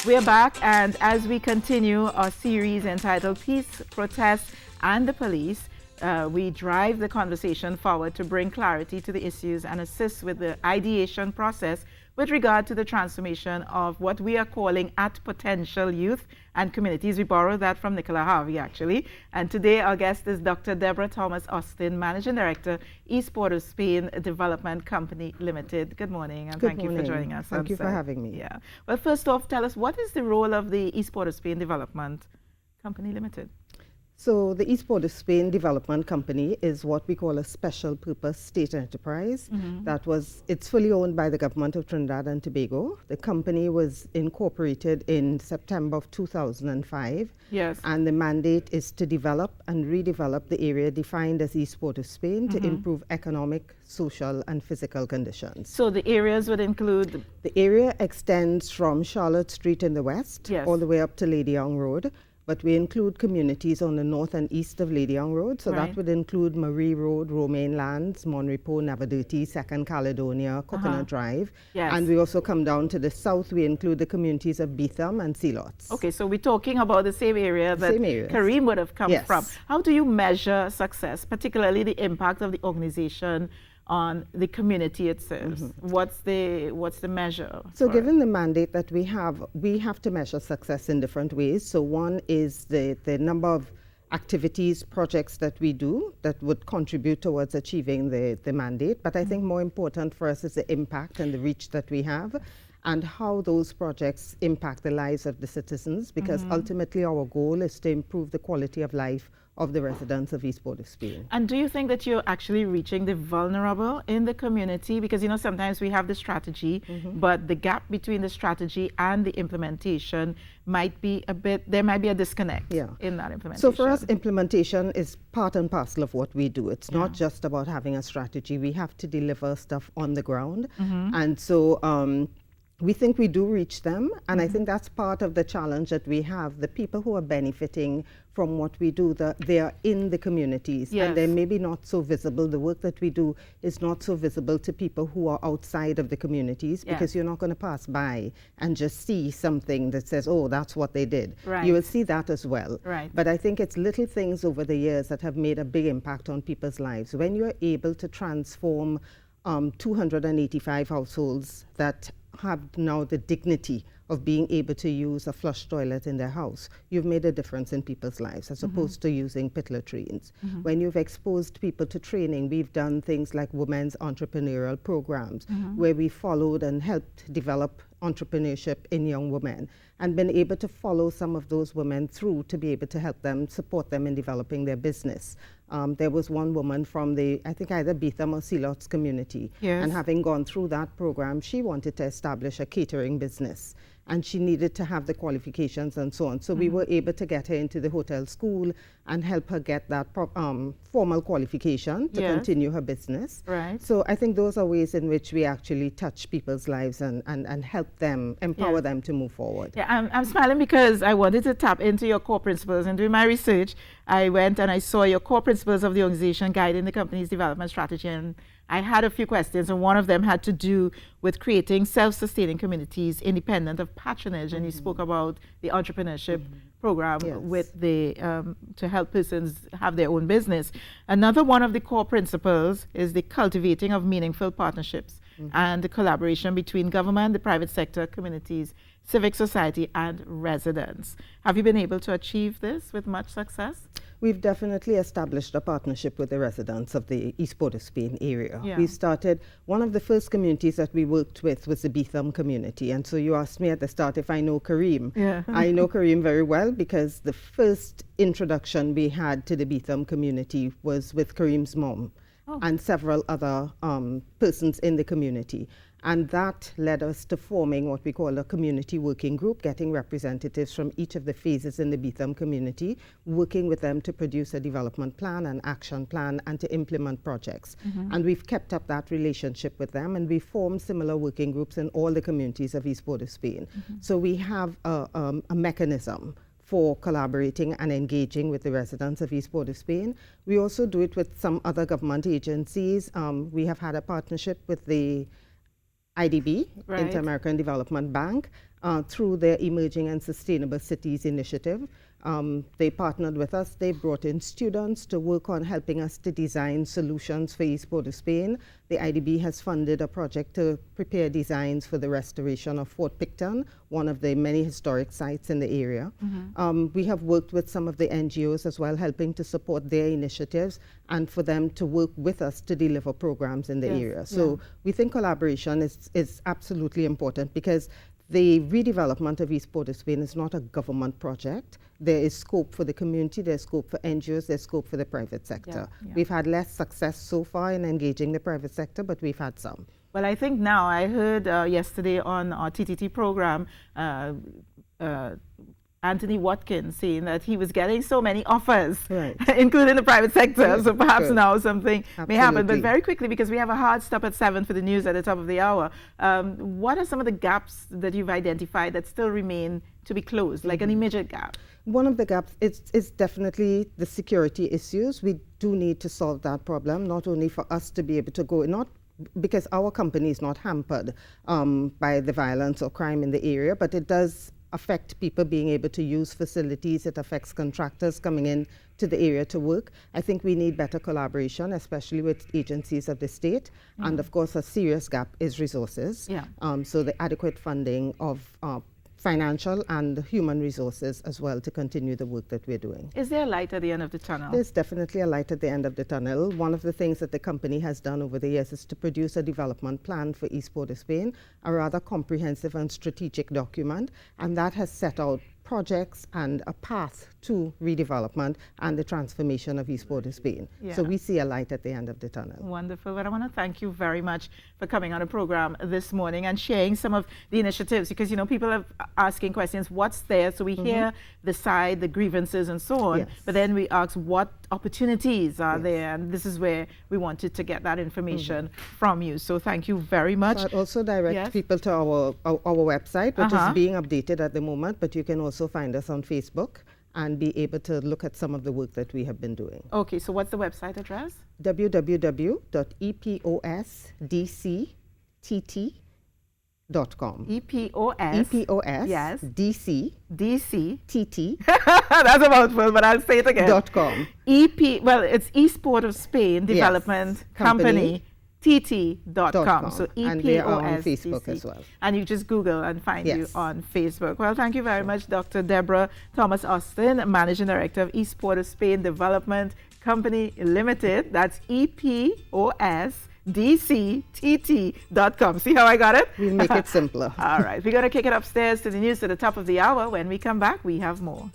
We're back, and as we continue our series entitled Peace, Protest, and the Police, we drive the conversation forward to bring clarity to the issues and assist with the ideation process with regard to the transformation of what we are calling at potential youth and communities. We borrowed that from Nicola Harvey, actually. And today our guest is Dr. Deborah Thomas Austin, Managing Director, East Port of Spain Development Company Limited. Good morning, and thank you for joining us. Thank you for having me. Yeah. Well, first off, tell us, what is the role of the East Port of Spain Development Company Limited? So the East Port of Spain Development Company is what we call a special purpose state enterprise. It's fully owned by the government of Trinidad and Tobago. The company was incorporated in September of 2005. Yes. And the mandate is to develop and redevelop the area defined as East Port of Spain to improve economic, social, and physical conditions. So the areas would include? The area extends from Charlotte Street in the west all the way up to Lady Young Road. But we include communities on the north and east of Lady Young Road. So that would include Marie Road, Romaine Lands, Monrepo, Navadirty, Second Caledonia, Coconut Drive. Yes. And we also come down to the south. We include the communities of Beetham and Sealots. Okay, so we're talking about the same area that Kareem would have come from. How do you measure success, particularly the impact of the organization on the community itself? What's the measure? So given the mandate that we have to measure success in different ways. So one is the number of activities, projects that we do that would contribute towards achieving the mandate. But I think more important for us is the impact and the reach that we have, and how those projects impact the lives of the citizens, because ultimately our goal is to improve the quality of life of the residents of East Port of Spain. And do you think that you're actually reaching the vulnerable in the community? Because, you know, sometimes we have the strategy, but the gap between the strategy and the implementation might be there might be a disconnect in that implementation. So for us, implementation is part and parcel of what we do. It's not just about having a strategy. We have to deliver stuff on the ground. And so we think we do reach them, and I think that's part of the challenge that we have. The people who are benefiting from what we do, they are in the communities, and they're maybe not so visible. The work that we do is not so visible to people who are outside of the communities, because you're not going to pass by and just see something that says, oh, that's what they did. You will see that as well. But I think it's little things over the years that have made a big impact on people's lives. When you're able to transform 285 households that have now the dignity of being able to use a flush toilet in their house, you've made a difference in people's lives, as opposed to using pit latrines. When you've exposed people to training, we've done things like women's entrepreneurial programs, where we followed and helped develop entrepreneurship in young women, and been able to follow some of those women through to be able to help them, support them in developing their business. There was one woman from the, I think, either Beetham or Sealots community, and having gone through that program, she wanted to establish a catering business, and she needed to have the qualifications and so on. So we were able to get her into the hotel school and help her get that formal qualification to continue her business. So I think those are ways in which we actually touch people's lives and help them, empower them to move forward. Yeah, I'm smiling because I wanted to tap into your core principles, and doing my research, I went and I saw your core principles of the organization guiding the company's development strategy, and I had a few questions, and one of them had to do with creating self-sustaining communities independent of patronage, and you spoke about the entrepreneurship program with the to help persons have their own business. Another one of the core principles is the cultivating of meaningful partnerships and the collaboration between government, the private sector, communities, civic society, and residents. Have you been able to achieve this with much success? We've definitely established a partnership with the residents of the East Port of Spain area. We started, one of the first communities that we worked with was the Beetham community. And so you asked me at the start if I know Kareem. I know Kareem very well, because the first introduction we had to the Beetham community was with Kareem's mom and several other persons in the community. And that led us to forming what we call a community working group, getting representatives from each of the phases in the Beetham community, working with them to produce a development plan, an action plan, and to implement projects. And we've kept up that relationship with them, and we formed similar working groups in all the communities of East Port of Spain. So we have a mechanism for collaborating and engaging with the residents of East Port of Spain. We also do it with some other government agencies. We have had a partnership with the IDB, Right. Inter-American Development Bank, through their Emerging and Sustainable Cities initiative. They partnered with us. They brought in students to work on helping us to design solutions for East Port of Spain. The IDB has funded a project to prepare designs for the restoration of Fort Picton, one of the many historic sites in the area. We have worked with some of the NGOs as well, helping to support their initiatives and for them to work with us to deliver programs in the Yes, area. So we think collaboration is absolutely important, because the redevelopment of East Port of Spain is not a government project. There is scope for the community, there's scope for NGOs, there's scope for the private sector. Yeah. We've had less success so far in engaging the private sector, but we've had some. Well, I think now I heard yesterday on our TTT program, Anthony Watkins saying that he was getting so many offers, Right. including the private sector. Good, So perhaps good. now something may happen. But Absolutely. very quickly, because we have a hard stop at 7 for the news at the top of the hour, what are some of the gaps that you've identified that still remain to be closed, like an immediate gap? One of the gaps is definitely the security issues. We do need to solve that problem, not only for us to be able to go, not because our company is not hampered by the violence or crime in the area, but it does affect people being able to use facilities. It affects contractors coming in to the area to work. I think we need better collaboration, especially with agencies of the state. And of course, a serious gap is resources. Yeah. So the adequate funding of financial and human resources as well to continue the work that we're doing. Is there a light at the end of the tunnel? There's definitely a light at the end of the tunnel. One of the things that the company has done over the years is to produce a development plan for East Port of Spain, a rather comprehensive and strategic document, and that has set out projects and a path to redevelopment and the transformation of East Port of Spain. So Yeah. we see a light at the end of the tunnel. Wonderful. Well, I want to thank you very much for coming on the program this morning and sharing some of the initiatives, because, you know, people are asking questions, what's there? So we hear the side, the grievances and so on, Yes. but then we ask what opportunities are Yes. there, and this is where we wanted to get that information from you. So thank you very much. So I'd also direct Yes. people to our website, which Uh-huh. is being updated at the moment, but you can also find us on Facebook and be able to look at some of the work that we have been doing. Okay, so what's the website address? www.eposttt.com. EPOS. EPOS Yes. DC DC. TT That's a mouthful, but I'll say it again. .com. Well, it's East Port of Spain Development Company. TT.com. So And we are on EPOS. Facebook as well. And you just Google and find you Yes. on Facebook. Well, thank you very much, Dr. Deborah Thomas Austin, Managing Director of East Port of Spain Development Company Limited. That's EPOSDCTT.com. See how I got it? We'll make it simpler. All right. We're going to kick it upstairs to the news at the top of the hour. When we come back, we have more.